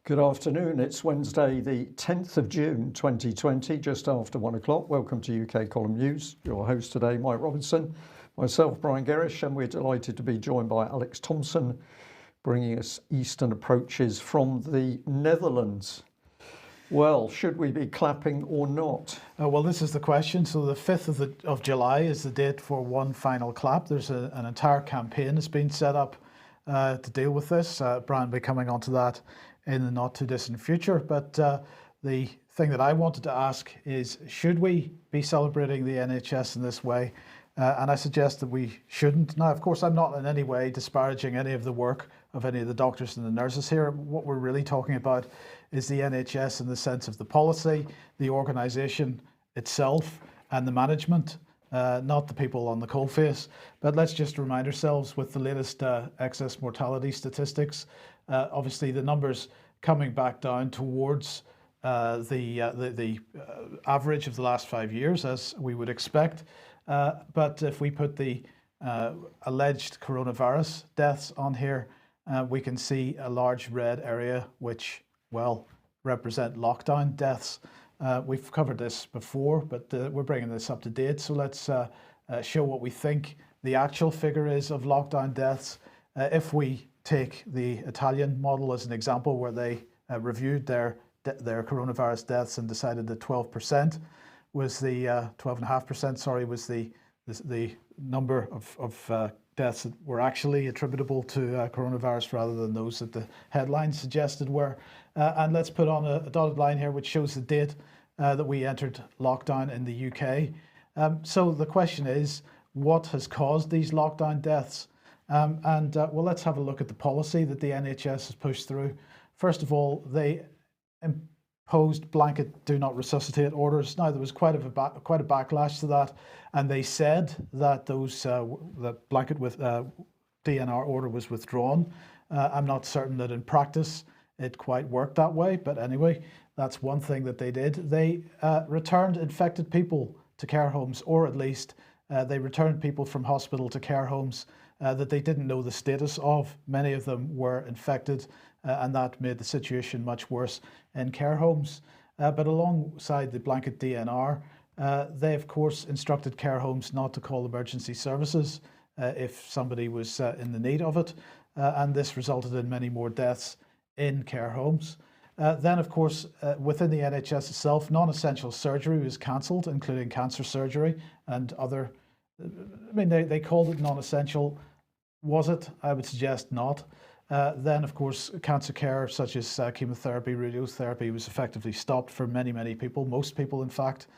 Good afternoon. It's Wednesday, the 10th of June 2020, just after 1 o'clock. Welcome to UK Column News. Your host today, Mike Robinson, myself, Brian Gerrish, and we're delighted to be joined by Alex Thomson, bringing us Eastern approaches from the Netherlands. Well, should we be clapping or not? Well, this is the question. So the 5th of July is the date for one final clap. There's an entire campaign that's been set up to deal with this. Brian will be coming onto that in the not too distant future. But the thing that I wanted to ask is, should we be celebrating the NHS in this way? And I suggest that we shouldn't. Now, of course, I'm not in any way disparaging any of the work of any of the doctors and the nurses here. What we're really talking about is the NHS in the sense of the policy, the organisation itself, and the management, not the people on the coalface. But let's just remind ourselves with the latest excess mortality statistics, obviously the numbers coming back down towards the average of the last 5 years, as we would expect. But if we put the alleged coronavirus deaths on here, we can see a large red area, which, well, represent lockdown deaths. We've covered this before, but we're bringing this up to date. So let's show what we think the actual figure is of lockdown deaths. If we take the Italian model as an example, where they reviewed their coronavirus deaths and decided that 12% was the 12.5%, sorry, was the number of deaths that were actually attributable to coronavirus rather than those that the headlines suggested were. And let's put on a dotted line here which shows the date that we entered lockdown in the UK. So the question is, what has caused these lockdown deaths? Well, let's have a look at the policy that the NHS has pushed through. First of all, they imposed blanket do not resuscitate orders. Now, there was quite a backlash to that, and they said that the blanket with DNR order was withdrawn. I'm not certain that in practice it quite worked that way, but anyway, that's one thing that they did. They returned infected people to care homes, or at least they returned people from hospital to care homes that they didn't know the status of. Many of them were infected, and that made the situation much worse in care homes. But alongside the blanket DNR, they of course instructed care homes not to call emergency services if somebody was in the need of it, and this resulted in many more deaths in care homes. Then of course, within the NHS itself, non-essential surgery was cancelled, including cancer surgery and other, I mean, they called it non-essential. Was it? I would suggest not. Then, of course, cancer care such as chemotherapy, radiotherapy was effectively stopped for many people, most people in fact.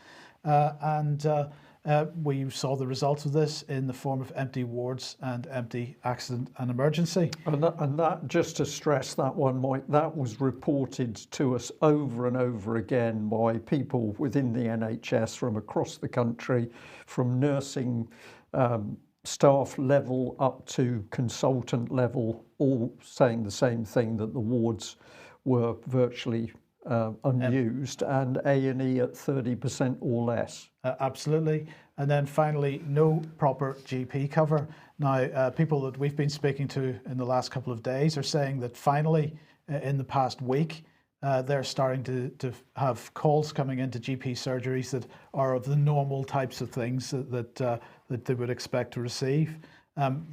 We saw the results of this in the form of empty wards and empty accident and emergency. And that, just to stress that one, Mike, that was reported to us over and over again by people within the NHS from across the country, from nursing staff level up to consultant level, all saying the same thing, that the wards were virtually unused, and A&E at 30% or less. Absolutely. And then finally, no proper GP cover. Now, people that we've been speaking to in the last couple of days are saying that finally, in the past week, they're starting to have calls coming into GP surgeries that are of the normal types of things that they would expect to receive.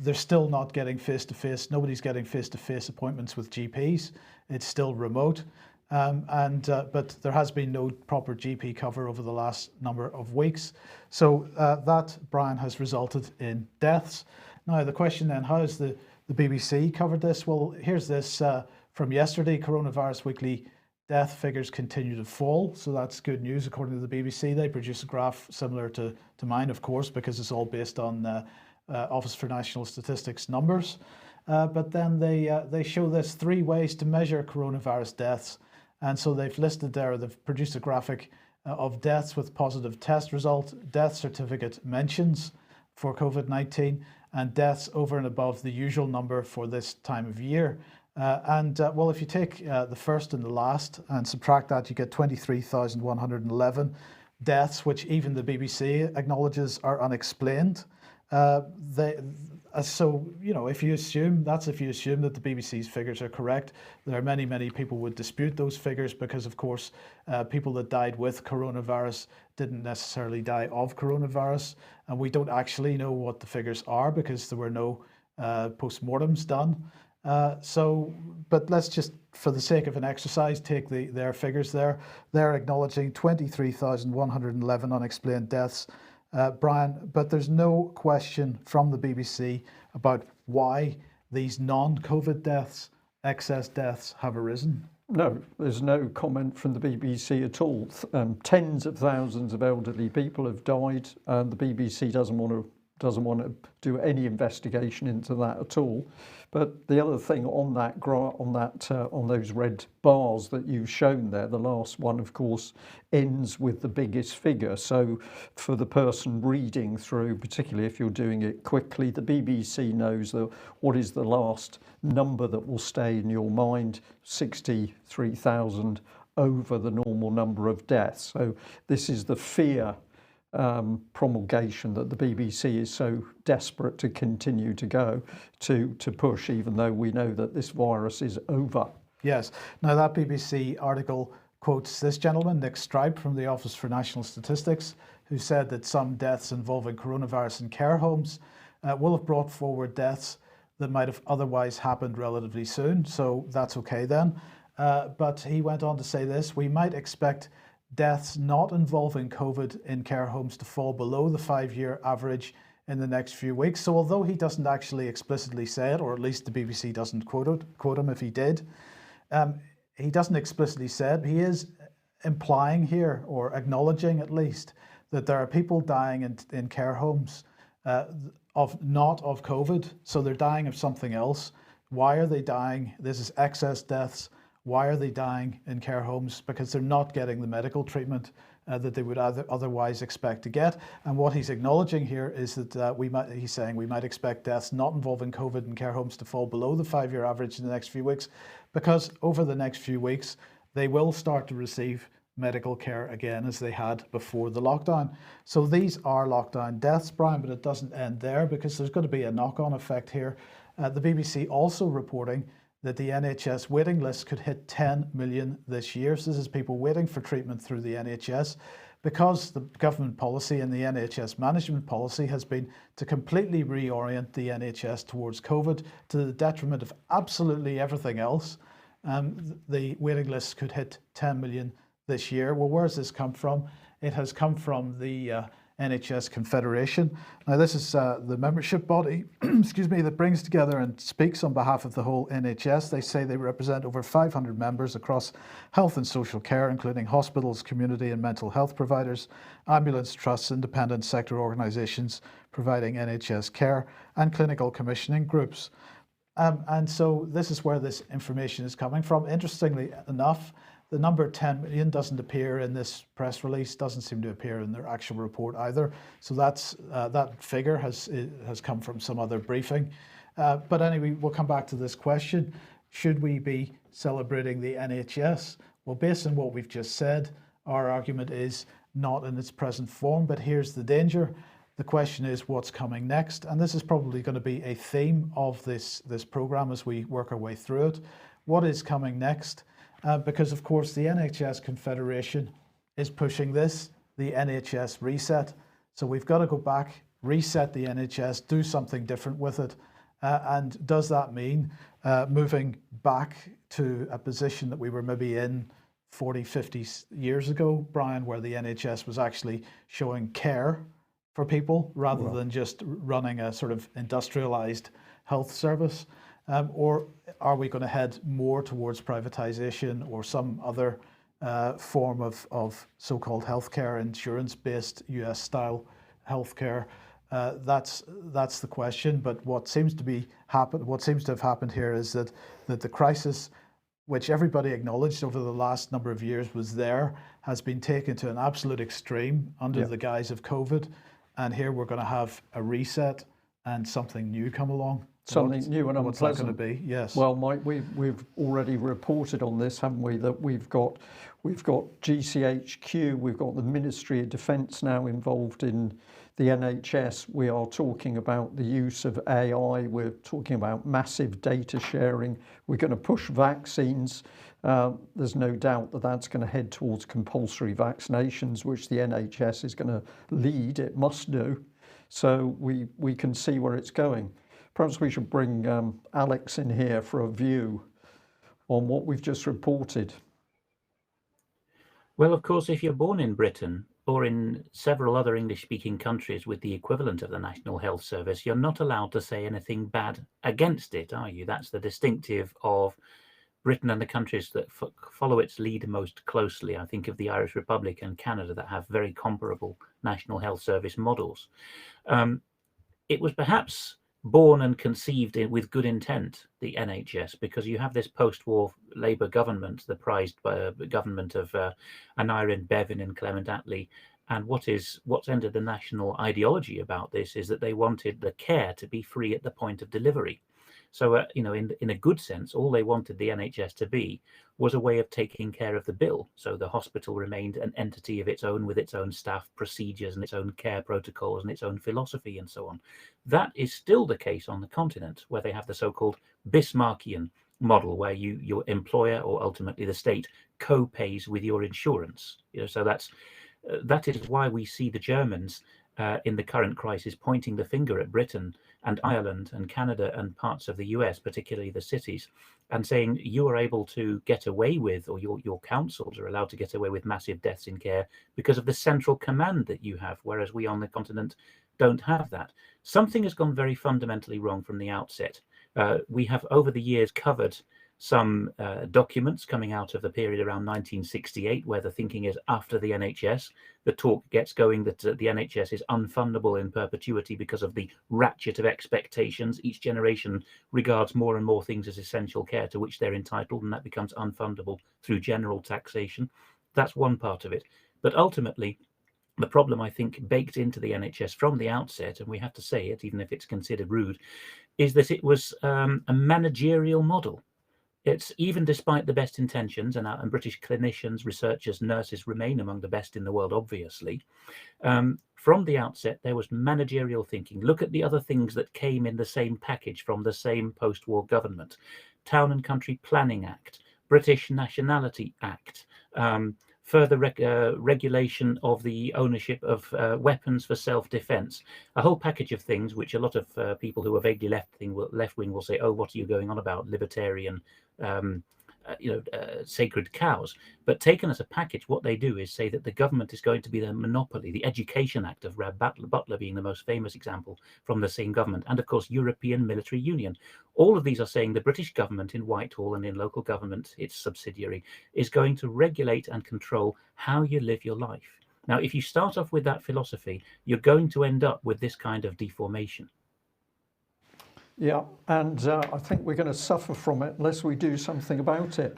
They're still not getting face-to-face. Nobody's getting face-to-face appointments with GPs. It's still remote. But there has been no proper GP cover over the last number of weeks. So that, Brian, has resulted in deaths. Now, the question then, how has the BBC covered this? Well, here's this from yesterday. Coronavirus weekly death figures continue to fall. So that's good news, according to the BBC. They produce a graph similar to mine, of course, because it's all based on Office for National Statistics numbers. But then they show this 3 ways to measure coronavirus deaths. And so they've listed there, they've produced a graphic of deaths with positive test result, death certificate mentions for COVID-19, and deaths over and above the usual number for this time of year. Well, if you take the first and the last and subtract that, you get 23,111 deaths, which even the BBC acknowledges are unexplained. So, you know, if you assume that the BBC's figures are correct, there are many people would dispute those figures because, of course, people that died with coronavirus didn't necessarily die of coronavirus, and we don't actually know what the figures are because there were no post-mortems done. But let's just, for the sake of an exercise, take their figures there. They're acknowledging 23,111 unexplained deaths, Brian, but there's no question from the BBC about why these non-COVID deaths, excess deaths, have arisen. No, there's no comment from the BBC at all. Tens of thousands of elderly people have died, and the BBC doesn't want to do any investigation into that at all. But the other thing on that on those red bars that you've shown there, the last one, of course, ends with the biggest figure. So for the person reading through, particularly if you're doing it quickly, the BBC knows what is the last number that will stay in your mind, 63,000 over the normal number of deaths. So this is the fear promulgation that the BBC is so desperate to continue to go to push, even though we know that this virus is over. Yes. Now that BBC article quotes this gentleman, Nick Stripe, from the Office for National Statistics, who said that some deaths involving coronavirus in care homes will have brought forward deaths that might have otherwise happened relatively soon. So that's okay then. But he went on to say this: we might expect deaths not involving COVID in care homes to fall below the 5-year average in the next few weeks. So although he doesn't actually explicitly say it, or at least the BBC doesn't quote him if he did, he doesn't explicitly say it. He is implying here, or acknowledging at least, that there are people dying in care homes not of COVID. So they're dying of something else. Why are they dying? This is excess deaths. Why are they dying in care homes? Because they're not getting the medical treatment that they would otherwise expect to get. And what he's acknowledging here is that he's saying we might expect deaths not involving COVID in care homes to fall below the 5-year average in the next few weeks, because over the next few weeks, they will start to receive medical care again as they had before the lockdown. So these are lockdown deaths, Brian, but it doesn't end there, because there's going to be a knock-on effect here. The BBC also reporting that the NHS waiting list could hit 10 million this year. So this is people waiting for treatment through the NHS, because the government policy and the NHS management policy has been to completely reorient the NHS towards COVID, to the detriment of absolutely everything else. The waiting list could hit 10 million this year. Well, where has this come from? It has come from the NHS Confederation. Now, this is the membership body, excuse me, that brings together and speaks on behalf of the whole NHS. They say they represent over 500 members across health and social care, including hospitals, community and mental health providers, ambulance trusts, independent sector organisations providing NHS care, and clinical commissioning groups. And so this is where this information is coming from. Interestingly enough, the number 10 million doesn't appear in this press release, doesn't seem to appear in their actual report either. So that figure has come from some other briefing. But anyway, we'll come back to this question. Should we be celebrating the NHS? Well, based on what we've just said, our argument is not in its present form, but here's the danger. The question is what's coming next? And this is probably going to be a theme of this program as we work our way through it. What is coming next? Because, of course, the NHS Confederation is pushing this, the NHS reset. So we've got to go back, reset the NHS, do something different with it. And does that mean moving back to a position that we were maybe in 40, 50 years ago, Brian, where the NHS was actually showing care for people rather than just running a sort of industrialized health service? Or are we going to head more towards privatization or some other form of so-called healthcare, insurance-based US-style healthcare? That's the question. But what seems to have happened here is that the crisis, which everybody acknowledged over the last number of years was there, has been taken to an absolute extreme under the guise of COVID. And here we're going to have a reset and something new come along. something new and what's that going unpleasant. to be? Yes. Well, Mike, we've already reported on this, haven't we? That we've got GCHQ, we've got the Ministry of Defence now involved in the NHS. We are talking about the use of AI. We're talking about massive data sharing. We're going to push vaccines. There's no doubt that that's going to head towards compulsory vaccinations, which the NHS is going to lead. It must do. So we can see where it's going. Perhaps we should bring Alex in here for a view on what we've just reported. Well, of course, if you're born in Britain or in several other English-speaking countries with the equivalent of the National Health Service, you're not allowed to say anything bad against it, are you? That's the distinctive of Britain and the countries that follow its lead most closely. I think of the Irish Republic and Canada that have very comparable National Health Service models. It was perhaps born and conceived with good intent, the NHS, because you have this post-war Labour government, the prized government of Aneurin Bevan and Clement Attlee. And what's entered the national ideology about this is that they wanted the care to be free at the point of delivery. So, in a good sense, all they wanted the NHS to be was a way of taking care of the bill. So the hospital remained an entity of its own with its own staff, procedures and its own care protocols and its own philosophy and so on. That is still the case on the continent, where they have the so-called Bismarckian model, where your employer or ultimately the state co-pays with your insurance. So that is why we see the Germans in the current crisis pointing the finger at Britain and Ireland and Canada and parts of the US, particularly the cities, and saying you are able to get away with, or your councils are allowed to get away with massive deaths in care because of the central command that you have, whereas we on the continent don't have that. Something has gone very fundamentally wrong from the outset. We have over the years covered some documents coming out of the period around 1968, where the thinking is after the NHS, the talk gets going that the NHS is unfundable in perpetuity because of the ratchet of expectations. Each generation regards more and more things as essential care to which they're entitled, and that becomes unfundable through general taxation. That's one part of it. But ultimately, the problem, I think, baked into the NHS from the outset, and we have to say it, even if it's considered rude, is that it was a managerial model. It's even despite the best intentions, and British clinicians, researchers, nurses remain among the best in the world, obviously. From the outset, there was managerial thinking. Look at the other things that came in the same package from the same post-war government. Town and Country Planning Act, British Nationality Act, further regulation of the ownership of weapons for self-defense, a whole package of things which a lot of people who are vaguely left-wing will say, oh, what are you going on about, libertarian, sacred cows. But taken as a package, what they do is say that the government is going to be the monopoly. The Education Act of Rab Butler being the most famous example from the same government, and of course European Military Union. All of these are saying the British government in Whitehall and in local government, its subsidiary, is going to regulate and control how you live your life. Now, if you start off with that philosophy, you're going to end up with this kind of deformation. Yeah, and I think we're going to suffer from it unless we do something about it.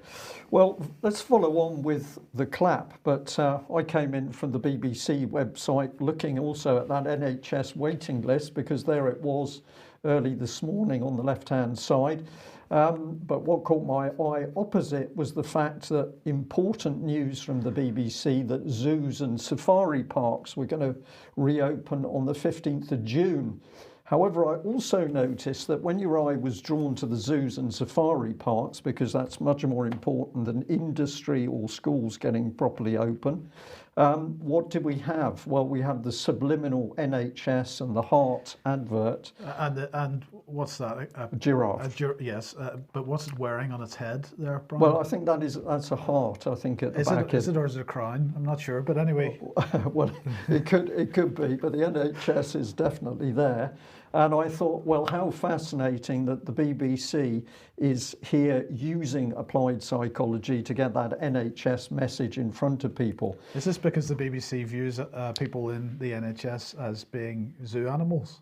Well, let's follow on with the clap, but I came in from the BBC website looking also at that NHS waiting list, because there it was early this morning on the left-hand side. But what caught my eye opposite was the fact that important news from the BBC that zoos and safari parks were going to reopen on the 15th of June. However, I also noticed that when your eye was drawn to the zoos and safari parks, because that's much more important than industry or schools getting properly open, what did we have? Well, we had the subliminal NHS and the heart advert. And what's that? A giraffe. Yes, but what's it wearing on its head there, Brian? Well, I think that's a heart. I think at the back. Is it or is it a crown? I'm not sure, but anyway. Well, it could be, but the NHS is definitely there. And I thought, well, how fascinating that the BBC is here using applied psychology to get that NHS message in front of people. Is this because the BBC views people in the NHS as being zoo animals?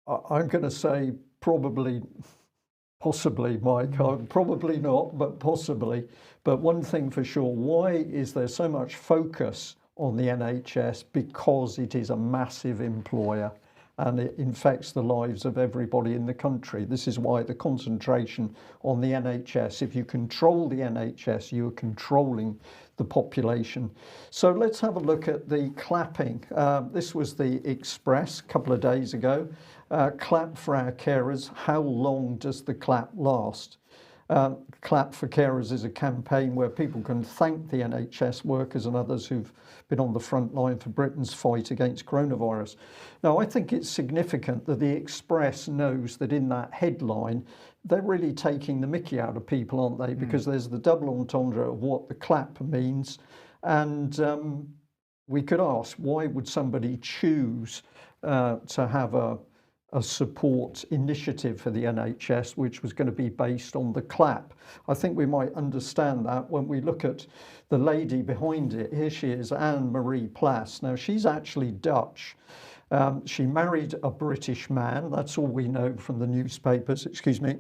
I'm going to say probably, possibly, Mike. Probably not, but possibly. But one thing for sure, why is there so much focus on the NHS? Because it is a massive employer. and it infects the lives of everybody in the country. This is why the concentration on the NHS, if you control the NHS, you are controlling the population. So let's have a look at the clapping. This was the Express a couple of days ago. Clap for our carers. How long does the clap last? Clap for Carers is a campaign where people can thank the NHS workers and others who've been on the front line for Britain's fight against coronavirus. Now, I think it's significant that the Express knows that in that headline, they're really taking the mickey out of people, aren't they? Because there's the double entendre of what the clap means. And we could ask, why would somebody choose to have a support initiative for the NHS, which was going to be based on the clap? I think we might understand that when we look at the lady behind it. Here she is, Anne-Marie Plas. Now, she's actually Dutch. She married a British man. That's all we know from the newspapers, excuse me.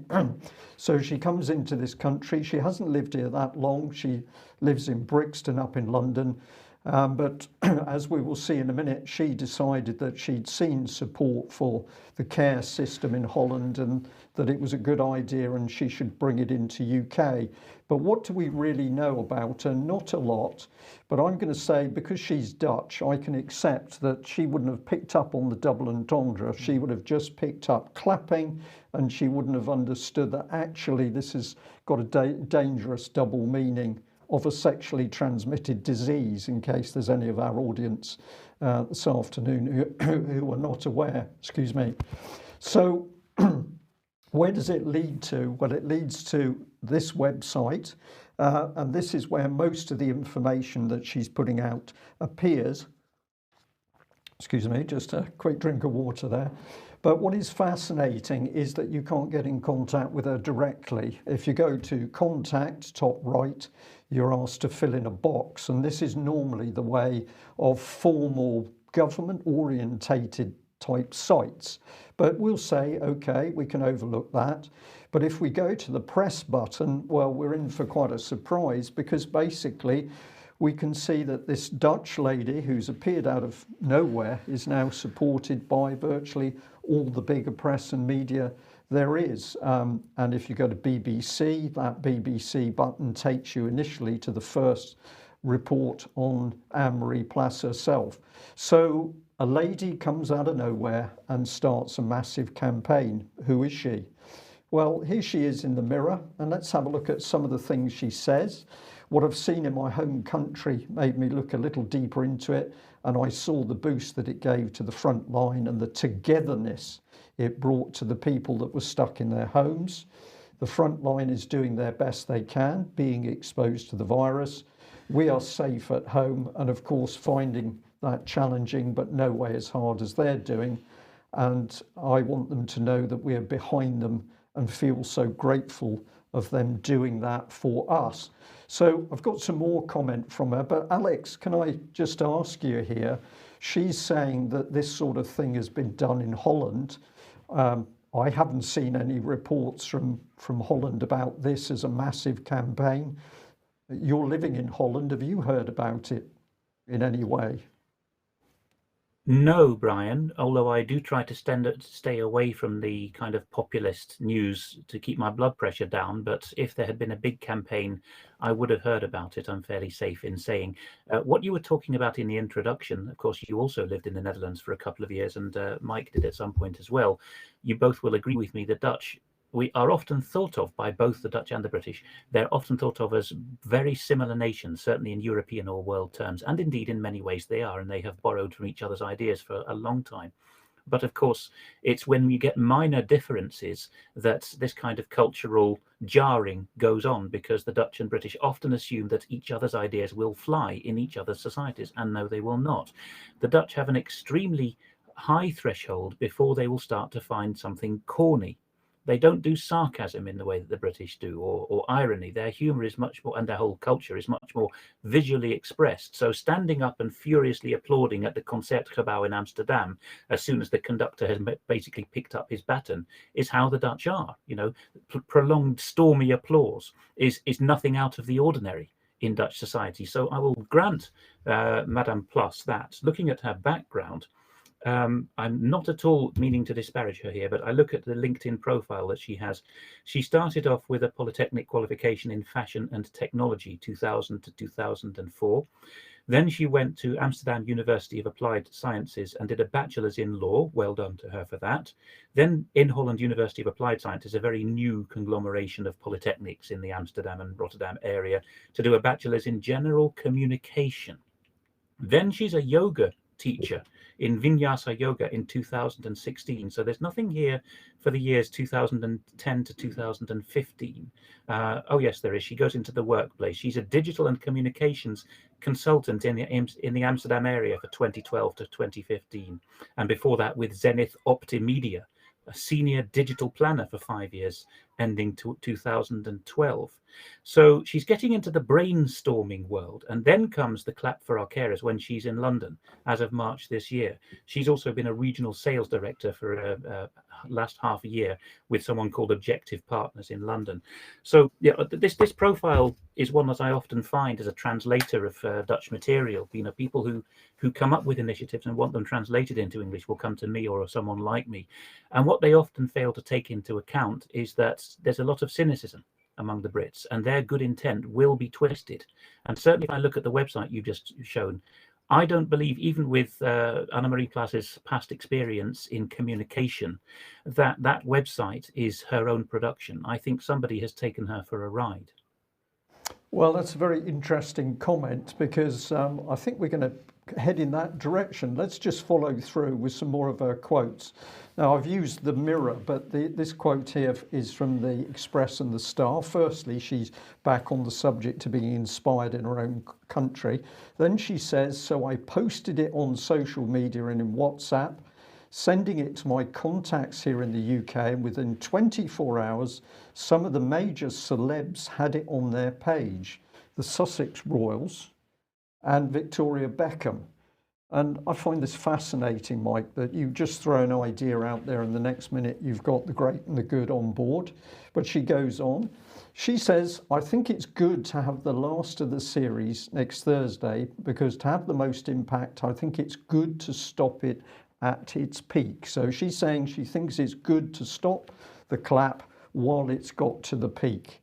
So she comes into this country. She hasn't lived here that long. She lives in Brixton up in London. But as we will see in a minute, she decided that she'd seen support for the care system in Holland and that it was a good idea and she should bring it into UK. But what do we really know about her? Not a lot. But I'm going to say, because she's Dutch, I can accept that she wouldn't have picked up on the double entendre. She would have just picked up clapping, and she wouldn't have understood that actually this has got a dangerous double meaning of a sexually transmitted disease, in case there's any of our audience this afternoon who are not aware, excuse me. So where does it lead to? Well, it leads to this website, and this is where most of the information that she's putting out appears. Excuse me, just a quick drink of water there. But what is fascinating is that you can't get in contact with her directly. If you go to contact, top right, you're asked to fill in a box. And this is normally the way of formal government orientated type sites. But we'll say, okay, we can overlook that. But if we go to the press button, well, we're in for quite a surprise, because basically we can see that this Dutch lady who's appeared out of nowhere is now supported by virtually all the bigger press and media there is. And if you go to BBC, that BBC button takes you initially to the first report on Anne-Marie Plas herself. So a lady comes out of nowhere and starts a massive campaign. Who is she? Well, here she is in the mirror, and let's have a look at some of the things she says. What I've seen in my home country made me look a little deeper into it, and I saw the boost that it gave to the front line and the togetherness it brought to the people that were stuck in their homes. The front line is doing their best they can, being exposed to the virus. We are safe at home, and of course finding that challenging, but no way as hard as they're doing. And I want them to know that we are behind them and feel so grateful of them doing that for us. So I've got some more comment from her, but Alex, can I just ask you here, she's saying that this sort of thing has been done in Holland. I haven't seen any reports from Holland about this as a massive campaign. You're living in Holland. Have you heard about it in any way? No, Brian, although I do try to stay away from the kind of populist news to keep my blood pressure down. But if there had been a big campaign, I would have heard about it, I'm fairly safe in saying. What you were talking about in the introduction, of course, you also lived in the Netherlands for a couple of years, and Mike did at some point as well. You both will agree with me, the Dutch, we are often thought of by both the Dutch and the British. They're often thought of as very similar nations, certainly in European or world terms, and indeed in many ways they are, and they have borrowed from each other's ideas for a long time. But of course, it's when you get minor differences that this kind of cultural jarring goes on, because the Dutch and British often assume that each other's ideas will fly in each other's societies, and no, they will not. The Dutch have an extremely high threshold before they will start to find something corny. They don't do sarcasm in the way that the British do, or irony. Their humour is much more, and their whole culture is much more visually expressed. So standing up and furiously applauding at the Concertgebouw in Amsterdam as soon as the conductor has basically picked up his baton is how the Dutch are. You know, prolonged stormy applause is nothing out of the ordinary in Dutch society. So I will grant Madame Plas that, looking at her background, I'm not at all meaning to disparage her here, but I look at the LinkedIn profile that she has. She started off with a polytechnic qualification in fashion and technology, 2000 to 2004. Then she went to Amsterdam University of Applied Sciences and did a bachelor's in law. Well done to her for that. Then in Holland University of Applied Sciences, a very new conglomeration of polytechnics in the Amsterdam and Rotterdam area, to do a bachelor's in general communication. Then she's a yoga teacher in Vinyasa Yoga in 2016. So there's nothing here for the years 2010 to 2015. Oh yes, there is. She goes into the workplace. She's a digital and communications consultant in the Amsterdam area for 2012 to 2015. And before that with Zenith Optimedia, a senior digital planner for 5 years, ending 2012. So she's getting into the brainstorming world. And then comes the clap for our carers when she's in London as of March this year. She's also been a regional sales director for last half a year with someone called Objective Partners in London. So yeah, this profile is one that I often find as a translator of Dutch material. You know, people who come up with initiatives and want them translated into English will come to me or someone like me. And what they often fail to take into account is that there's a lot of cynicism among the Brits, and their good intent will be twisted. And certainly if I look at the website you've just shown, I don't believe, even with Anna-Marie Klaas's past experience in communication, that that website is her own production. I think somebody has taken her for a ride. Well, that's a very interesting comment, because I think we're going to head in that direction. Let's just follow through with some more of her quotes. Now, I've used the Mirror, but this quote here is from the Express and the Star. Firstly, she's back on the subject of being inspired in her own country. Then she says, so I posted it on social media and in WhatsApp, sending it to my contacts here in the UK, and within 24 hours, some of the major celebs had it on their page. The Sussex Royals and Victoria Beckham. And I find this fascinating, Mike, that you just throw an idea out there and the next minute you've got the great and the good on board. But she goes on. She says, I think it's good to have the last of the series next Thursday, because to have the most impact, I think it's good to stop it at its peak. So she's saying she thinks it's good to stop the clap while it's got to the peak.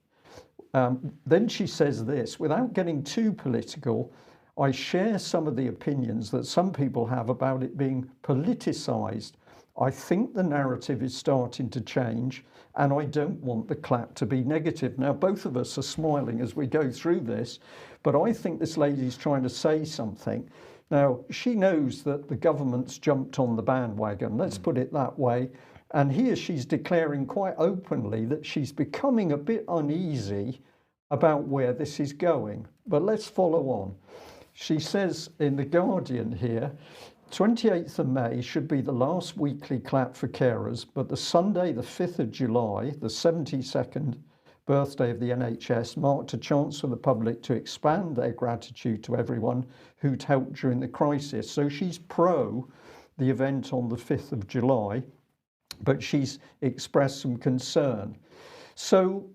Then she says this, without getting too political, I share some of the opinions that some people have about it being politicized. I think the narrative is starting to change, and I don't want the clap to be negative. Now, both of us are smiling as we go through this, but I think this lady's trying to say something. Now, she knows that the government's jumped on the bandwagon, let's put it that way. And here she's declaring quite openly that she's becoming a bit uneasy about where this is going. But let's follow on. She says in The Guardian here, 28th of May should be the last weekly clap for carers, but the Sunday, the 5th of July, the 72nd birthday of the NHS, marked a chance for the public to expand their gratitude to everyone who'd helped during the crisis. So she's pro the event on the 5th of July, but she's expressed some concern. So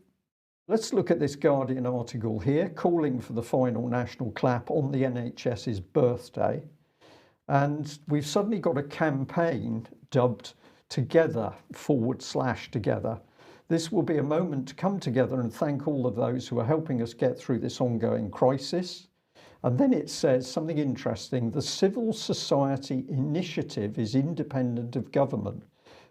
let's look at this Guardian article here, calling for the final national clap on the NHS's birthday. And we've suddenly got a campaign dubbed Together / Together. This will be a moment to come together and thank all of those who are helping us get through this ongoing crisis. And then it says something interesting. The civil society initiative is independent of government,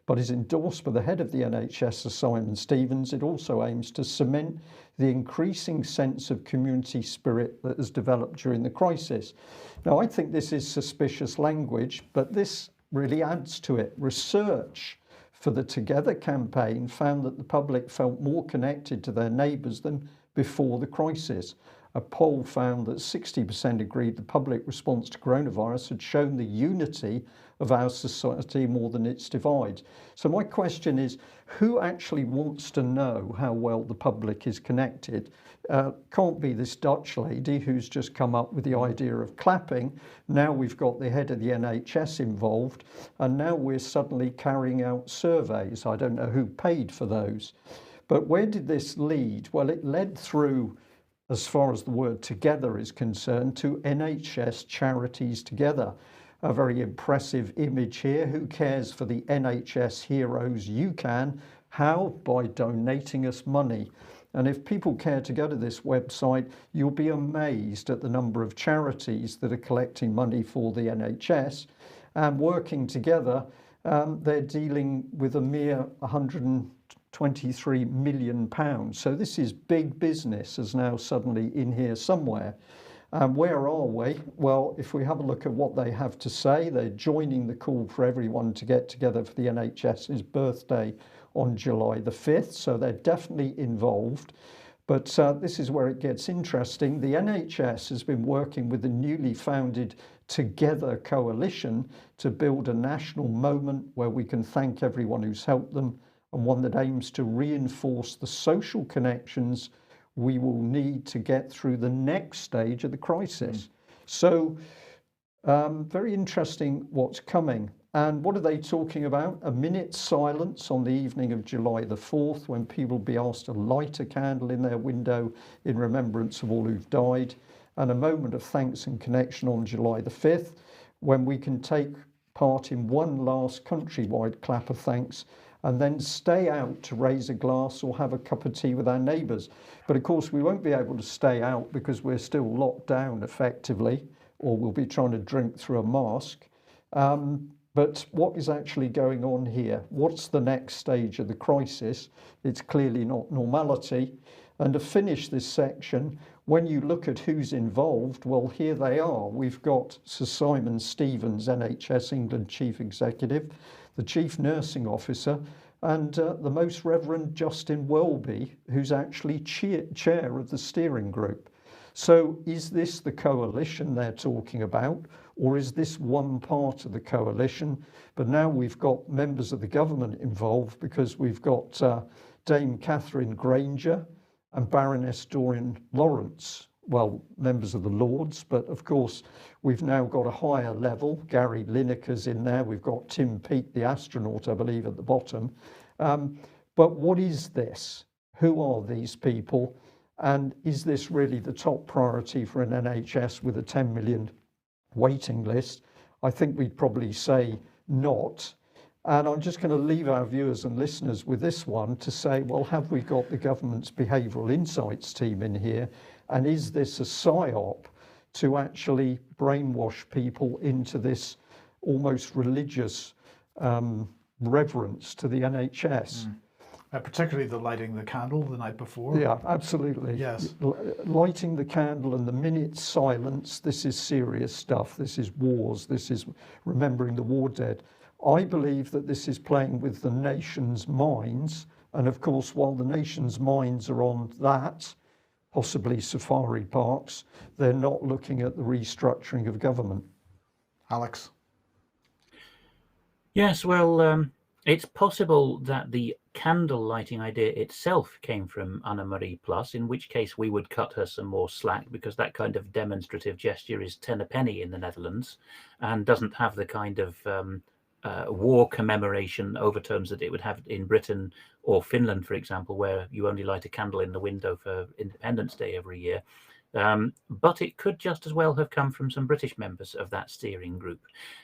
but is endorsed by the head of the NHS, Sir Simon Stevens. It also aims to cement the increasing sense of community spirit that has developed during the crisis. Now, I think this is suspicious language, but this really adds to it. Research for the Together campaign found that the public felt more connected to their neighbours than before the crisis. A poll found that 60% agreed the public response to coronavirus had shown the unity of our society more than its divides. So my question is, who actually wants to know how well the public is connected? Can't be this Dutch lady who's just come up with the idea of clapping. Now we've got the head of the NHS involved, and now we're suddenly carrying out surveys. I don't know who paid for those. But where did this lead? Well, it led through, as far as the word together is concerned, to NHS Charities Together. a very impressive image here. Who cares for the NHS heroes? You can. How? By donating us money. And if people care to go to this website, you'll be amazed at the number of charities that are collecting money for the NHS and working together. They're dealing with a mere £123 million. So this is big business is now suddenly in here somewhere. Where are we? Well, if we have a look at what they have to say, they're joining the call for everyone to get together for the NHS's birthday on July the 5th. So they're definitely involved. But this is where it gets interesting. The NHS has been working with the newly founded Together coalition to build a national moment where we can thank everyone who's helped them, and one that aims to reinforce the social connections we will need to get through the next stage of the crisis. So very interesting what's coming. And what are they talking about? A minute's silence on the evening of July the 4th, when people will be asked to light a candle in their window in remembrance of all who've died, and a moment of thanks and connection on July the 5th, when we can take part in one last countrywide clap of thanks and then stay out to raise a glass or have a cup of tea with our neighbours. But of course we won't be able to stay out because we're still locked down effectively, or we'll be trying to drink through a mask. But what is actually going on here? What's the next stage of the crisis? It's clearly not normality. And to finish this section, when you look at who's involved, well, here they are. We've got Sir Simon Stevens, NHS England Chief Executive, the Chief Nursing Officer, and the Most Reverend Justin Welby, who's actually chair of the steering group. So is this the coalition they're talking about, or is this one part of the coalition? But now we've got members of the government involved, because we've got Dame Catherine Granger and Baroness Doreen Lawrence, well, members of the Lords, but of course we've now got a higher level. Gary Lineker's in there. We've got Tim Peake, the astronaut, I believe, at the bottom. But what is this? Who are these people? And is this really the top priority for an NHS with a 10 million waiting list? I think we'd probably say not. And I'm just going to leave our viewers and listeners with this one to say, well, have we got the government's behavioural insights team in here? And is this a psyop to actually brainwash people into this almost religious reverence to the NHS? Particularly the lighting the candle the night before. Yeah, absolutely. Yes. Lighting the candle and the minute's silence, this is serious stuff. This is wars. This is remembering the war dead. I believe that this is playing with the nation's minds. And of course, while the nation's minds are on that, possibly safari parks, they're not looking at the restructuring of government. Alex? Yes, well, it's possible that the candle lighting idea itself came from Anna Marie Plus, in which case we would cut her some more slack, because that kind of demonstrative gesture is 10 a penny in the Netherlands and doesn't have the kind of war commemoration overtones that it would have in Britain or Finland, for example, where you only light a candle in the window for Independence Day every year. But it could just as well have come from some British members of that steering group.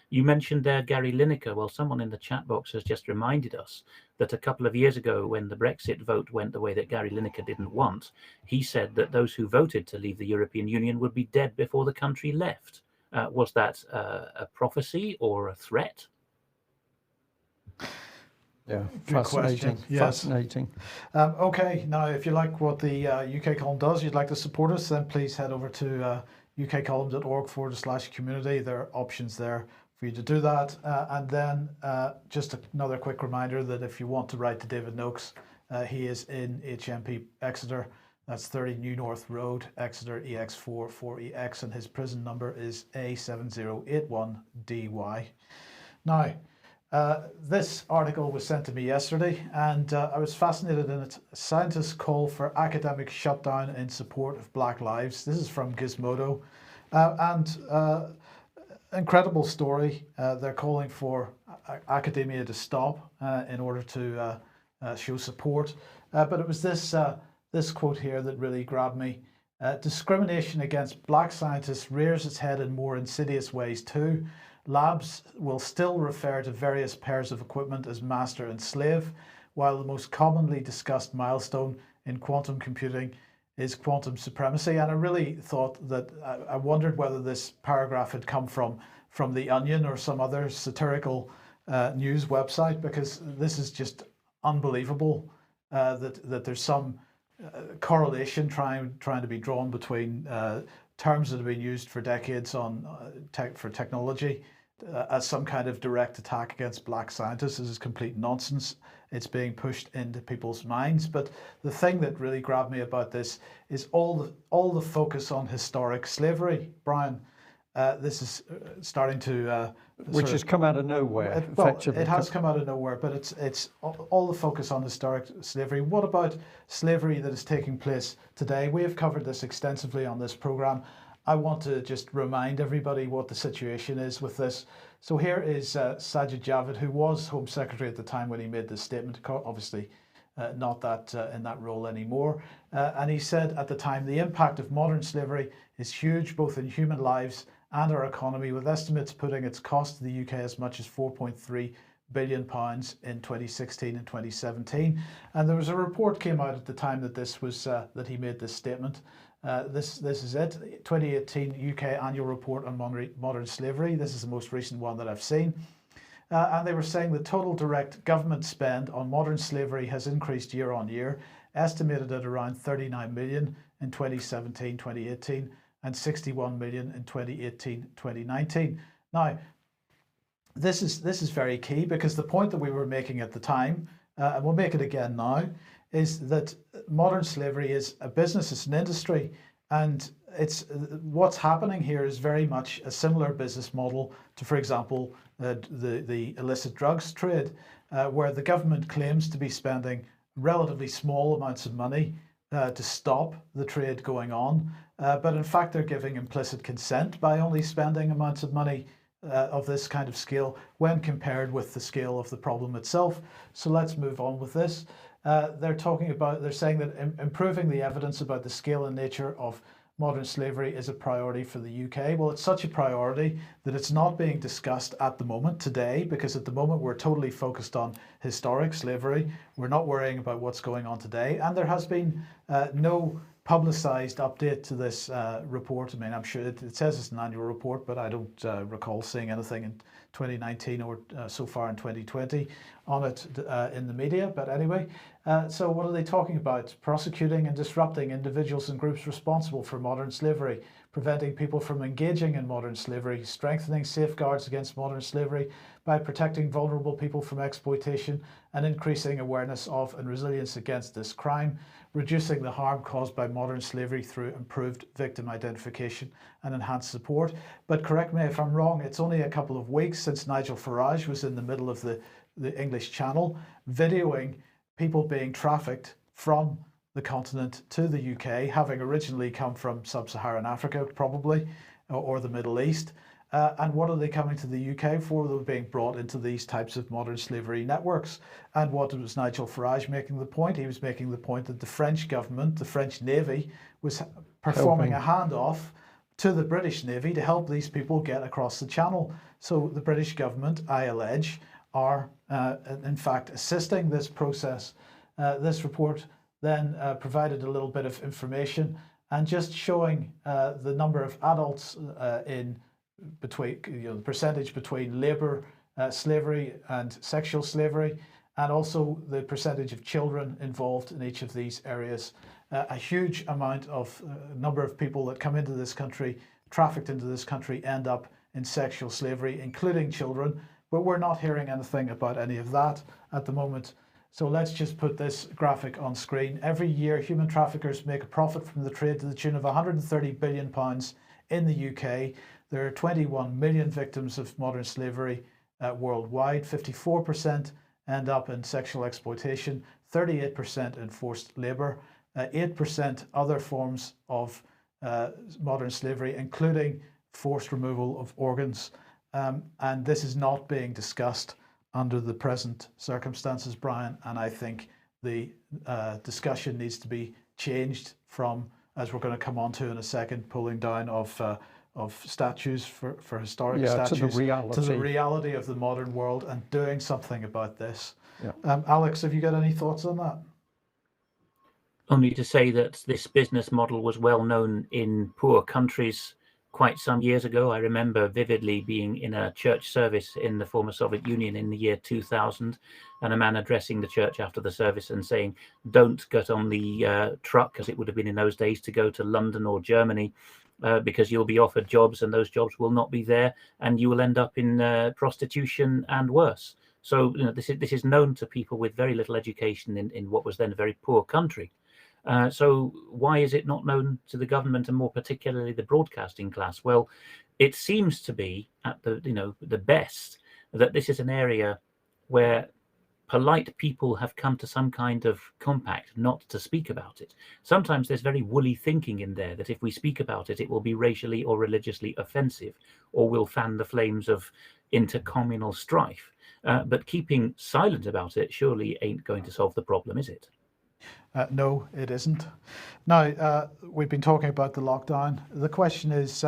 You mentioned there Gary Lineker. Well, someone in the chat box has just reminded us that a couple of years ago, when the Brexit vote went the way that Gary Lineker didn't want, he said that those who voted to leave the European Union would be dead before the country left. Was that a prophecy or a threat? Yeah, Good fascinating. question. Yes. Fascinating. Okay, now if you like what the UK Column does, you'd like to support us, then please head over to ukcolumn.org/community. There are options there for you to do that. And then just another quick reminder that if you want to write to David Noakes, he is in HMP Exeter. That's 30 New North Road, Exeter, EX4 4EX, and his prison number is A7081DY. Now, this article was sent to me yesterday, and I was fascinated in it. Scientists call for academic shutdown in support of Black Lives. This is from Gizmodo, and incredible story. They're calling for academia to stop in order to show support. But it was this quote here that really grabbed me. Discrimination against black scientists rears its head in more insidious ways too. labs will still refer to various pairs of equipment as master and slave, while the most commonly discussed milestone in quantum computing is quantum supremacy. And I really thought that, I wondered whether this paragraph had come from The Onion or some other satirical news website, because this is just unbelievable that there's some correlation trying to be drawn between terms that have been used for decades for technology as some kind of direct attack against black scientists. This is complete nonsense. It's being pushed into people's minds. But the thing that really grabbed me about this is all the focus on historic slavery, Brian. This is starting to which has come out of nowhere. It has come out of nowhere, but it's all the focus on historic slavery. What about slavery that is taking place today? We have covered this extensively on this program. I want to just remind everybody what the situation is with this. So here is Sajid Javid, who was Home Secretary at the time when he made this statement, obviously not that in that role anymore. And he said at the time, the impact of modern slavery is huge, both in human lives and our economy, with estimates putting its cost to the UK as much as £4.3 billion in 2016 and 2017. And there was a report came out at the time that this was that he made this statement. This is it, 2018 UK Annual Report on Modern Slavery. This is the most recent one that I've seen. And they were saying the total direct government spend on modern slavery has increased year on year, estimated at around 39 million in 2017-2018 and 61 million in 2018-2019. Now, this is very key, because the point that we were making at the time, and we'll make it again now, is that modern slavery is a business, it's an industry, and it's what's happening here is very much a similar business model to, for example, the illicit drugs trade, where the government claims to be spending relatively small amounts of money to stop the trade going on, but in fact they're giving implicit consent by only spending amounts of money of this kind of scale when compared with the scale of the problem itself. So let's move on with this. They're saying that improving the evidence about the scale and nature of modern slavery is a priority for the UK. Well, it's such a priority that it's not being discussed at the moment today, because at the moment we're totally focused on historic slavery. We're not worrying about what's going on today. And there has been no publicised update to this report. I mean, I'm sure it says it's an annual report, but I don't recall seeing anything in 2019 or so far in 2020 on it in the media. But anyway, so what are they talking about? Prosecuting and disrupting individuals and groups responsible for modern slavery, preventing people from engaging in modern slavery, strengthening safeguards against modern slavery by protecting vulnerable people from exploitation and increasing awareness of and resilience against this crime, reducing the harm caused by modern slavery through improved victim identification and enhanced support. But correct me if I'm wrong, it's only a couple of weeks since Nigel Farage was in the middle of the English Channel videoing people being trafficked from the continent to the UK, having originally come from sub-Saharan Africa probably, or the Middle East. And what are they coming to the UK for? They're being brought into these types of modern slavery networks. And what was Nigel Farage making the point? He was making the point that the French government, the French Navy, was performing a handoff to the British Navy to help these people get across the Channel. So the British government, I allege, are in fact assisting this process. This report then provided a little bit of information and just showing the number of adults between, the percentage between labour, slavery and sexual slavery, and also the percentage of children involved in each of these areas. A huge amount of number of people that come into this country, trafficked into this country, end up in sexual slavery, including children, but we're not hearing anything about any of that at the moment. So let's just put this graphic on screen. Every year, human traffickers make a profit from the trade to the tune of £130 billion in the UK. There are 21 million victims of modern slavery worldwide. 54% end up in sexual exploitation, 38% in forced labour, 8% other forms of modern slavery, including forced removal of organs. And this is not being discussed under the present circumstances, Brian, and I think the discussion needs to be changed from, as we're going to come on to in a second, pulling down of statues for historic Yeah, statues to the reality of the modern world and doing something about this. Yeah. Alex, have you got any thoughts on that? Only to say that this business model was well known in poor countries quite some years ago. I remember vividly being in a church service in the former Soviet Union in the year 2000, and a man addressing the church after the service and saying, don't get on the truck, as it would have been in those days, to go to London or Germany, because you'll be offered jobs and those jobs will not be there, and you will end up in prostitution and worse. So this is known to people with very little education in what was then a very poor country. So why is it not known to the government, and more particularly the broadcasting class? Well, it seems to be at the best that this is an area where polite people have come to some kind of compact not to speak about it. Sometimes there's very woolly thinking in there that if we speak about it, it will be racially or religiously offensive, or will fan the flames of intercommunal strife. But keeping silent about it surely ain't going to solve the problem, is it? No, it isn't. Now, we've been talking about the lockdown. The question is,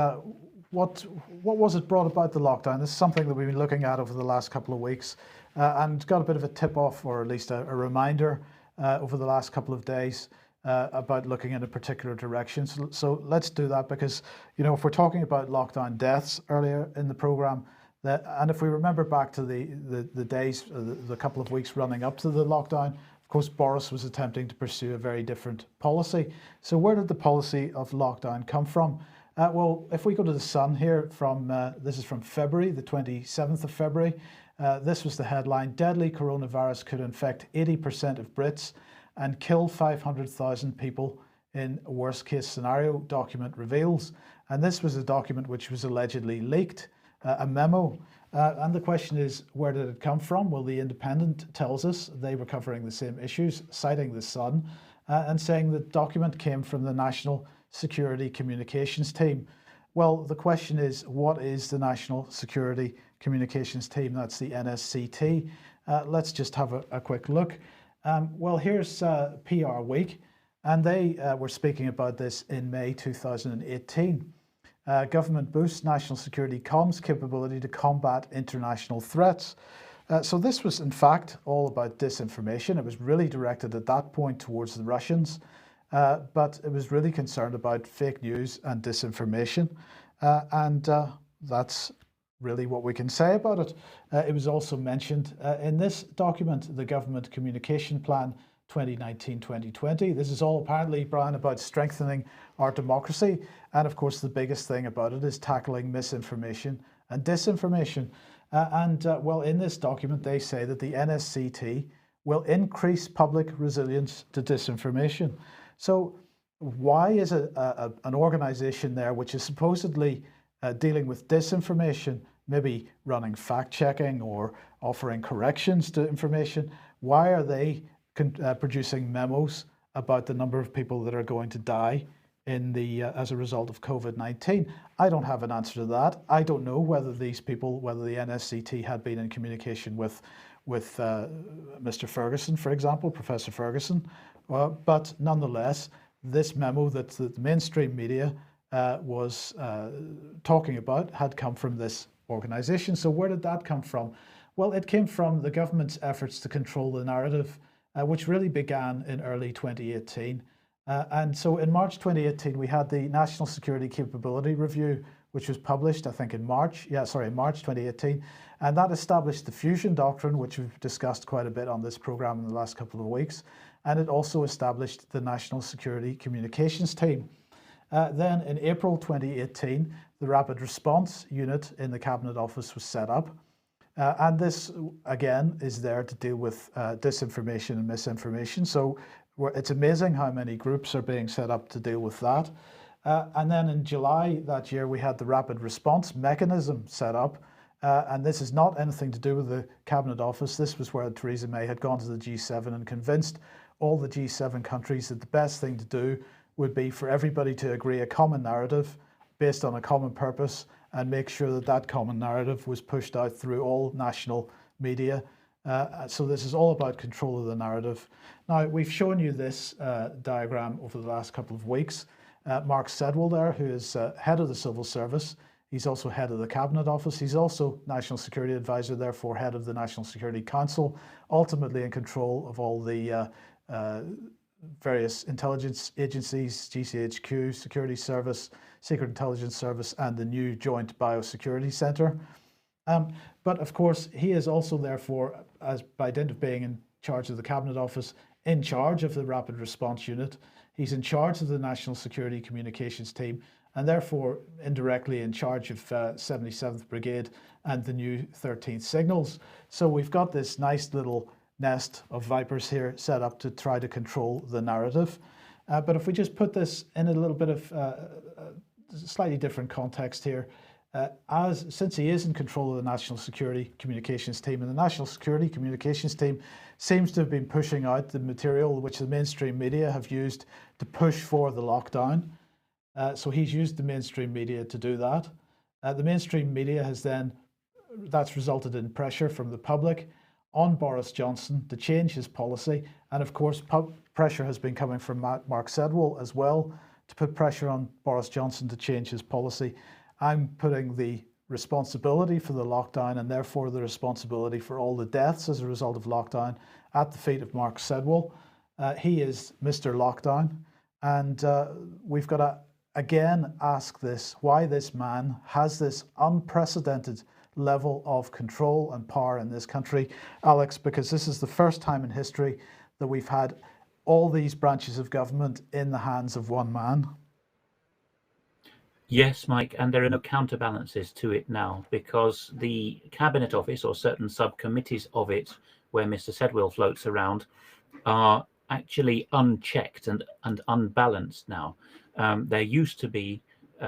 what was it brought about the lockdown? This is something that we've been looking at over the last couple of weeks, and got a bit of a tip-off, or at least a reminder over the last couple of days about looking in a particular direction. So let's do that, because if we're talking about lockdown deaths earlier in the programme, and if we remember back to the days, the couple of weeks running up to the lockdown, of course, Boris was attempting to pursue a very different policy. So where did the policy of lockdown come from? Well, if we go to the Sun here, this is from February, the 27th of February. This was the headline: deadly coronavirus could infect 80% of Brits and kill 500,000 people in a worst case scenario, document reveals. And this was a document which was allegedly leaked, a memo. And the question is, where did it come from? Well, The Independent tells us they were covering the same issues, citing the Sun, and saying the document came from the National Security Communications Team. Well, the question is, what is the National Security Communications Team? That's the NSCT. Let's just have a quick look. Well, here's PR Week, and they were speaking about this in May 2018. Government boosts national security comms capability to combat international threats. So this was, in fact, all about disinformation. It was really directed at that point towards the Russians, but it was really concerned about fake news and disinformation. And that's really what we can say about it. It was also mentioned in this document, the Government Communication Plan 2019-2020. This is all apparently, Brian, about strengthening our democracy. And of course, the biggest thing about it is tackling misinformation and disinformation. Well, in this document, they say that the NSCT will increase public resilience to disinformation. So why is an organization there which is supposedly dealing with disinformation, maybe running fact-checking or offering corrections to information, why are they producing memos about the number of people that are going to die as a result of COVID-19? I don't have an answer to that. I don't know whether the NSCT had been in communication with Mr. Ferguson, for example, Professor Ferguson, but nonetheless, this memo that the mainstream media was talking about had come from this organization. So where did that come from? Well, it came from the government's efforts to control the narrative, which really began in early 2018. And so in March 2018, we had the National Security Capability Review, which was published, I think, in March 2018. And that established the fusion doctrine, which we've discussed quite a bit on this program in the last couple of weeks. And it also established the National Security Communications Team. Then in April 2018, the Rapid Response Unit in the Cabinet Office was set up. And this, again, is there to deal with disinformation and misinformation. So it's amazing how many groups are being set up to deal with that. And then in July that year, we had the Rapid Response Mechanism set up. And this is not anything to do with the Cabinet Office. This was where Theresa May had gone to the G7 and convinced all the G7 countries that the best thing to do would be for everybody to agree a common narrative based on a common purpose, and make sure that that common narrative was pushed out through all national media. So this is all about control of the narrative. Now, we've shown you this diagram over the last couple of weeks. Mark Sedwill there, who is head of the Civil Service. He's also head of the Cabinet Office. He's also National Security Advisor, therefore head of the National Security Council, ultimately in control of all the various intelligence agencies, GCHQ, Security Service, Secret Intelligence Service, and the new Joint Biosecurity Centre. But of course, he is also therefore, as by dint of being in charge of the Cabinet Office, in charge of the Rapid Response Unit. He's in charge of the National Security Communications Team, and therefore indirectly in charge of 77th Brigade and the new 13th Signals. So we've got this nice little nest of vipers here set up to try to control the narrative. But if we just put this in a little bit of slightly different context here, since he is in control of the National Security Communications Team, and the National Security Communications Team seems to have been pushing out the material which the mainstream media have used to push for the lockdown. So he's used the mainstream media to do that. The mainstream media that's resulted in pressure from the public on Boris Johnson to change his policy. And of course, pressure has been coming from Mark Sedwill as well to put pressure on Boris Johnson to change his policy. I'm putting the responsibility for the lockdown and therefore the responsibility for all the deaths as a result of lockdown at the feet of Mark Sedwill. He is Mr. Lockdown. And we've got to again ask this, why this man has this unprecedented level of control and power in this country, Alex, because this is the first time in history that we've had all these branches of government in the hands of one man. Yes, Mike, and there are no counterbalances to it now, because the Cabinet Office or certain subcommittees of it where Mr. Sedwill floats around are actually unchecked and unbalanced now. There used to be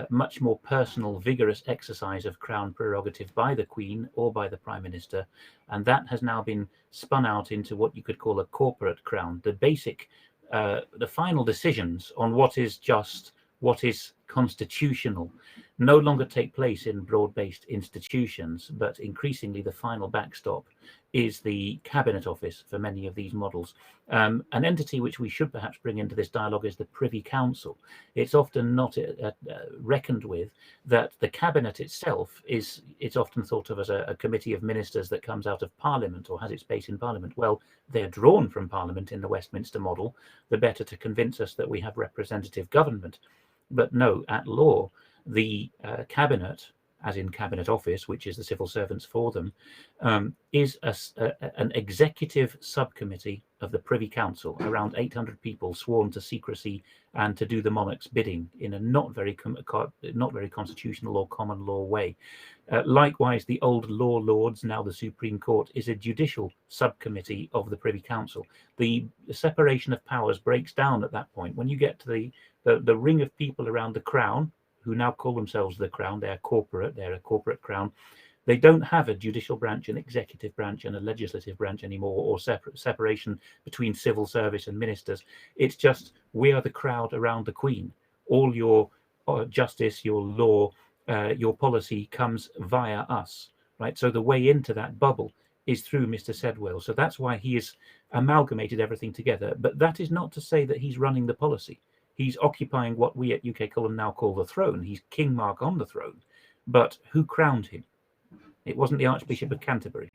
much more personal, vigorous exercise of Crown prerogative by the Queen or by the Prime Minister, and that has now been spun out into what you could call a corporate Crown. The basic, the final decisions on what is just, what is constitutional, no longer take place in broad-based institutions, but increasingly the final backstop is the Cabinet Office for many of these models. An entity which we should perhaps bring into this dialogue is the Privy Council. It's often not reckoned with that the Cabinet itself it's often thought of as a committee of ministers that comes out of Parliament or has its base in Parliament. Well, they're drawn from Parliament in the Westminster model, the better to convince us that we have representative government. But no, at law, the Cabinet, as in Cabinet Office, which is the civil servants for them, is an executive subcommittee of the Privy Council, around 800 people sworn to secrecy and to do the monarch's bidding in a not very constitutional or common law way. Likewise, the old law lords, now the Supreme Court, is a judicial subcommittee of the Privy Council. The separation of powers breaks down at that point. When you get to the ring of people around the Crown, who now call themselves the Crown, they're a corporate Crown. They don't have a judicial branch, an executive branch, and a legislative branch anymore, or separation between civil service and ministers. It's just, we are the crowd around the Queen. All your justice, your law, your policy comes via us, right? So the way into that bubble is through Mr. Sedwill. So that's why he has amalgamated everything together. But that is not to say that he's running the policy. He's occupying what we at UK Column now call the throne. He's King Mark on the throne. But who crowned him? It wasn't the Archbishop of Canterbury.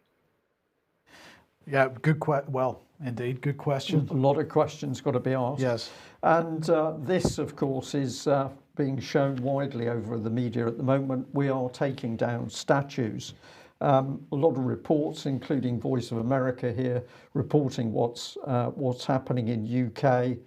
Yeah, good question. A lot of questions got to be asked. Yes. And this, of course, is being shown widely over the media at the moment. We are taking down statues. A lot of reports, including Voice of America here, reporting what's happening in UK.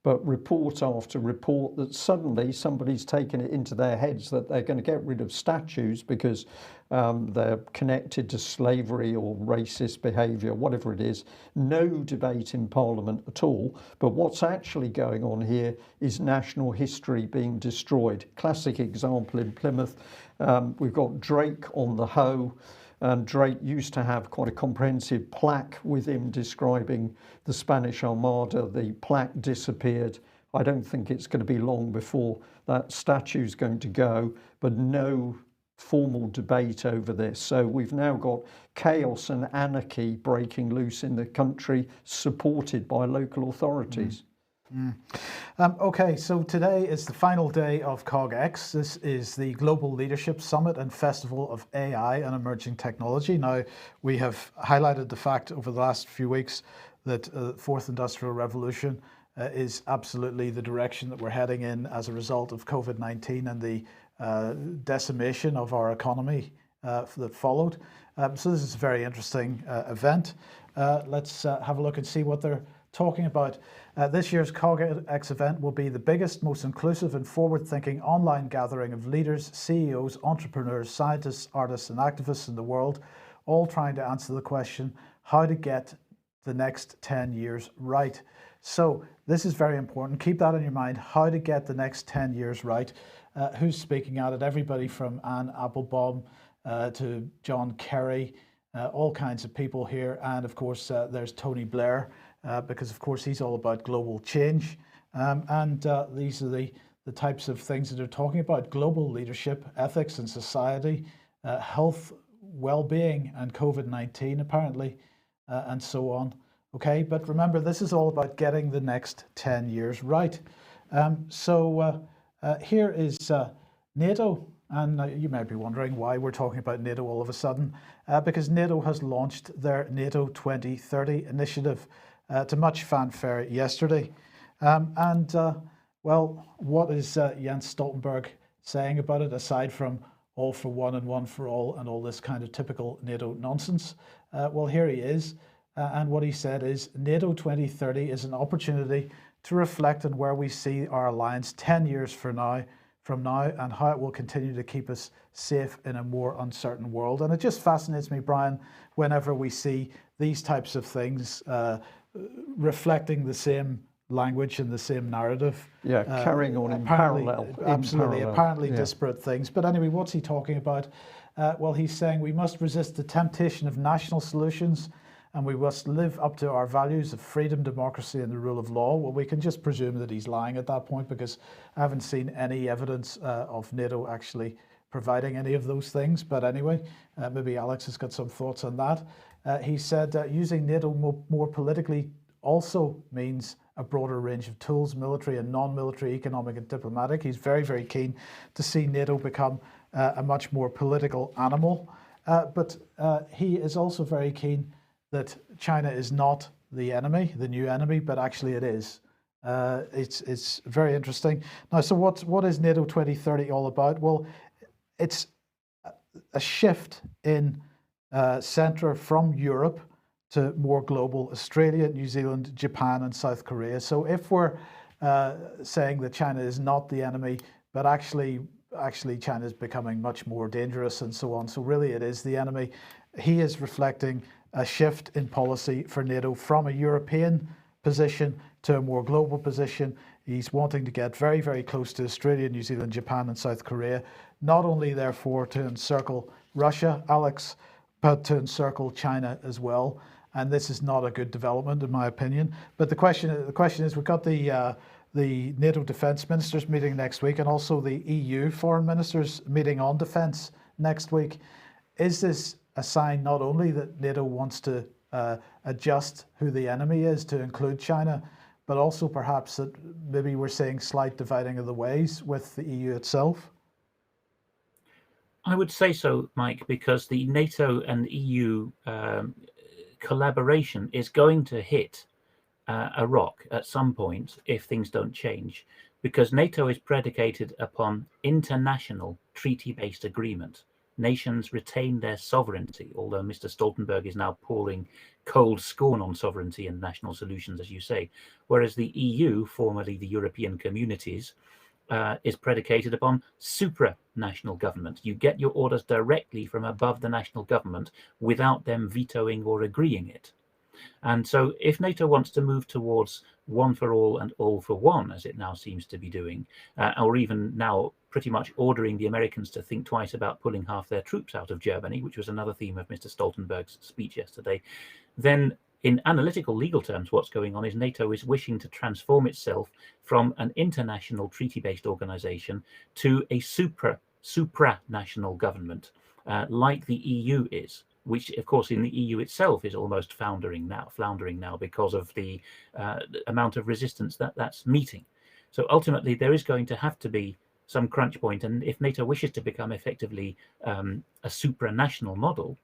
But report after report that suddenly somebody's taken it into their heads that they're going to get rid of statues because they're connected to slavery or racist behaviour, whatever it is. No debate in Parliament at all. But what's actually going on here is national history being destroyed. Classic example in Plymouth. We've got Drake on the Hoe. And Drake used to have quite a comprehensive plaque with him describing the Spanish Armada. The plaque disappeared. I don't think it's going to be long before that statue's going to go, but no formal debate over this. So we've now got chaos and anarchy breaking loose in the country, supported by local authorities. Okay, so today is the final day of COGX. This is the Global Leadership Summit and Festival of AI and Emerging Technology. Now, we have highlighted the fact over the last few weeks that the Fourth Industrial Revolution is absolutely the direction that we're heading in as a result of COVID-19 and the decimation of our economy that followed. So this is a very interesting event. Let's have a look and see what they're talking about. This year's COGX event will be the biggest, most inclusive and forward-thinking online gathering of leaders, CEOs, entrepreneurs, scientists, artists and activists in the world, all trying to answer the question, how to get the next 10 years right. So this is very important. Keep that in your mind, how to get the next 10 years right. Who's speaking at it? Everybody from Anne Applebaum to John Kerry, all kinds of people here. And of course, there's Tony Blair, because of course he's all about global change. These are the types of things that they're talking about: global leadership, ethics and society, health, well-being and COVID-19 apparently, and so on. Okay, but remember, this is all about getting the next 10 years right. Here is NATO. And you might be wondering why we're talking about NATO all of a sudden, because NATO has launched their NATO 2030 initiative to much fanfare yesterday. Well, what is Jens Stoltenberg saying about it, aside from all for one and one for all and all this kind of typical NATO nonsense? Well, here he is. And what he said is, NATO 2030 is an opportunity to reflect on where we see our alliance 10 years from now, and how it will continue to keep us safe in a more uncertain world. And it just fascinates me, Brian, whenever we see these types of things reflecting the same language and the same narrative. Yeah, carrying on in parallel. Absolutely, apparently yeah. Disparate things. But anyway, what's he talking about? Well, he's saying we must resist the temptation of national solutions, and we must live up to our values of freedom, democracy and the rule of law. Well, we can just presume that he's lying at that point, because I haven't seen any evidence of NATO actually providing any of those things. But anyway, maybe Alex has got some thoughts on that. He said using NATO more politically also means a broader range of tools, military and non-military, economic and diplomatic. He's very, very keen to see NATO become a much more political animal. But he is also very keen that China is not the enemy, the new enemy, but actually it is. It's very interesting. Now, so what is NATO 2030 all about? Well, it's a shift in centre from Europe to more global: Australia, New Zealand, Japan and South Korea. So if we're saying that China is not the enemy, but actually China is becoming much more dangerous and so on, so really it is the enemy, he is reflecting a shift in policy for NATO from a European position to a more global position. He's wanting to get very, very close to Australia, New Zealand, Japan and South Korea, not only therefore to encircle Russia, Alex, but to encircle China as well. And this is not a good development, in my opinion. But the question is, we've got the NATO defence ministers meeting next week, and also the EU foreign ministers meeting on defence next week. Is this a sign not only that NATO wants to adjust who the enemy is to include China, but also perhaps that maybe we're seeing slight dividing of the ways with the EU itself? I would say so, Mike, because the NATO and EU collaboration is going to hit a rock at some point if things don't change, because NATO is predicated upon international treaty-based agreement. Nations retain their sovereignty, although Mr. Stoltenberg is now pouring cold scorn on sovereignty and national solutions, as you say, whereas the EU, formerly the European Communities, is predicated upon supranational government. You get your orders directly from above the national government without them vetoing or agreeing it. And so if NATO wants to move towards one for all and all for one, as it now seems to be doing, or even now pretty much ordering the Americans to think twice about pulling half their troops out of Germany, which was another theme of Mr. Stoltenberg's speech yesterday, then in analytical legal terms, what's going on is NATO is wishing to transform itself from an international treaty-based organization to a supranational government, like the EU is. which of course in the EU itself is almost floundering now because of the amount of resistance that's meeting. So ultimately there is going to have to be some crunch point, and if NATO wishes to become effectively a supranational model,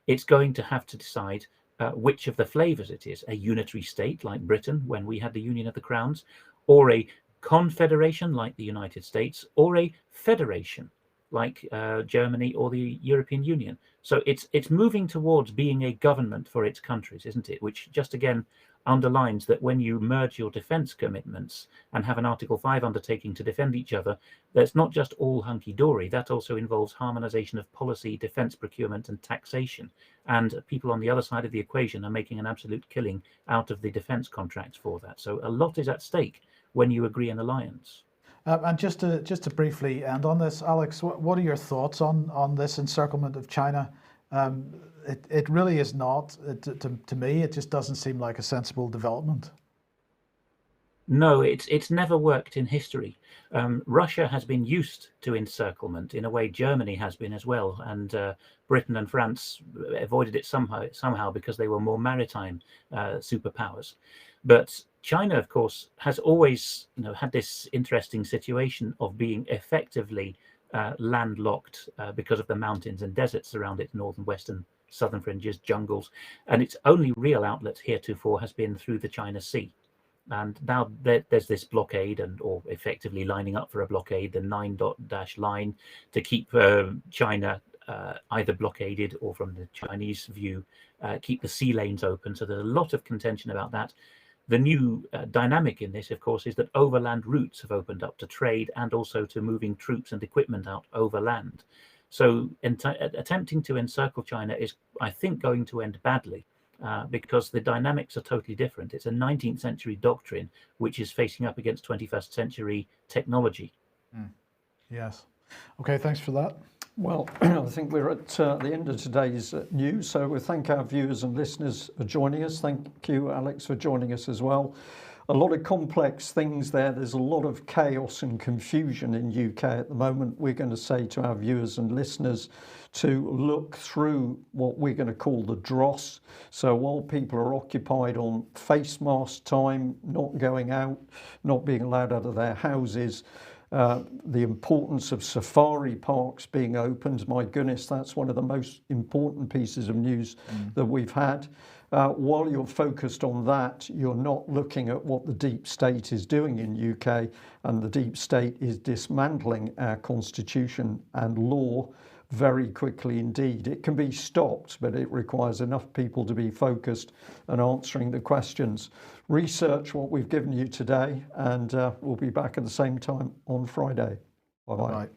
it's going to have to decide which of the flavors it is: a unitary state like Britain when we had the Union of the Crowns, or a confederation like the United States, or a federation like Germany or the European Union. So it's moving towards being a government for its countries, isn't it? Which just again underlines that when you merge your defence commitments and have an Article 5 undertaking to defend each other, that's not just all hunky-dory. That also involves harmonisation of policy, defence procurement and taxation. And people on the other side of the equation are making an absolute killing out of the defence contracts for that. So a lot is at stake when you agree an alliance. And just to briefly end on this, Alex, what are your thoughts on this encirclement of China? It really is not, to me, it just doesn't seem like a sensible development. No, it's never worked in history. Russia has been used to encirclement in a way Germany has been as well, and Britain and France avoided it somehow because they were more maritime superpowers. But China, of course, has always had this interesting situation of being effectively landlocked because of the mountains and deserts around its northern, western, southern fringes, jungles, and its only real outlet heretofore has been through the China Sea. And now there's this blockade, or effectively lining up for a blockade, the 9-dot line, to keep China either blockaded or, from the Chinese view, keep the sea lanes open. So there's a lot of contention about that. The new dynamic in this, of course, is that overland routes have opened up to trade and also to moving troops and equipment out overland. So attempting to encircle China is, I think, going to end badly. Because the dynamics are totally different. It's a 19th century doctrine which is facing up against 21st century technology. Yes. Okay, thanks for that. Well, I think we're at the end of today's news, so we thank our viewers and listeners for joining us. Thank you, Alex, for joining us as well. A lot of complex things there. There's a lot of chaos and confusion in UK at the moment. We're going to say to our viewers and listeners to look through what we're going to call the dross. So while people are occupied on face mask time, not going out, not being allowed out of their houses, the importance of safari parks being opened, my goodness, that's one of the most important pieces of news that we've had. While you're focused on that, you're not looking at what the deep state is doing in UK, and the deep state is dismantling our constitution and law very quickly indeed. It can be stopped, but it requires enough people to be focused and answering the questions. Research what we've given you today, and we'll be back at the same time on Friday. Bye-bye.